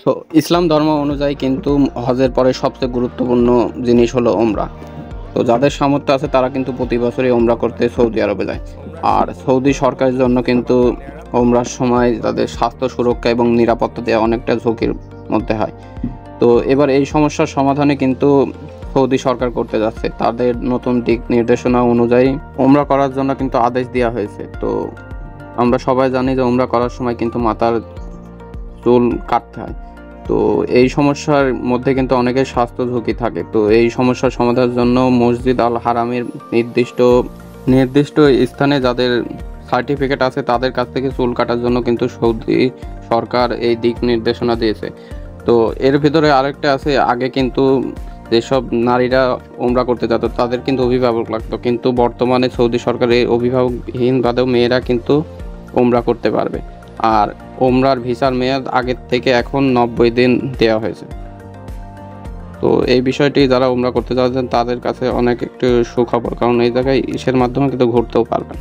তো ইসলাম ধর্ম অনুযায়ী কিন্তু হজের পরে সবচেয়ে গুরুত্বপূর্ণ জিনিস হলো ওমরা। তো যাদের সামর্থ্য আছে তারা কিন্তু প্রতি বছরই ওমরা করতে সৌদি আরবে যায়। আর সৌদি সরকারের জন্য কিন্তু ওমরার সময় তাদের স্বাস্থ্য সুরক্ষা এবং নিরাপত্তা দেওয়া অনেকটা ঝুঁকির মধ্যে হয়। তো এবার এই সমস্যার সমাধানে কিন্তু সৌদি সরকার করতে যাচ্ছে, তাদের নতুন দিক নির্দেশনা অনুযায়ী ওমরা করার জন্য কিন্তু আদেশ দেওয়া হয়েছে। তো আমরা সবাই জানি যে ওমরা করার সময় কিন্তু মাথার চুল কাটতে হয়। তো এই সমস্যার মধ্যে কিন্তু অনেকের স্বাস্থ্য ঝুঁকি থাকে। তো এই সমস্যার সমাধানের জন্য মসজিদ আল হারামের নির্দিষ্ট নির্দিষ্ট স্থানে যাদের সার্টিফিকেট আছে তাদের কাছ থেকে চুল কাটার জন্য কিন্তু সৌদি সরকার এই দিক নির্দেশনা দিয়েছে। তো এর ভিতরে আরেকটা আছে, আগে কিন্তু যেসব নারীরা ওমরা করতে যেত তাদের কিন্তু অভিভাবক লাগতো, কিন্তু বর্তমানে সৌদি সরকার এই অভিভাবকহীন বাদেও মেয়েরা কিন্তু ওমরা করতে পারবে। আর ওমরার ভিসার মেয়াদ আগের থেকে এখন 90 দিন দেওয়া হয়েছে। তো এই বিষয়টি যারা ওমরা করতে যাচ্ছেন তাদের কাছে অনেক একটু সুখবর, কারণ এই জায়গায় ইসের মাধ্যমে কিন্তু ঘুরতেও পারবেন।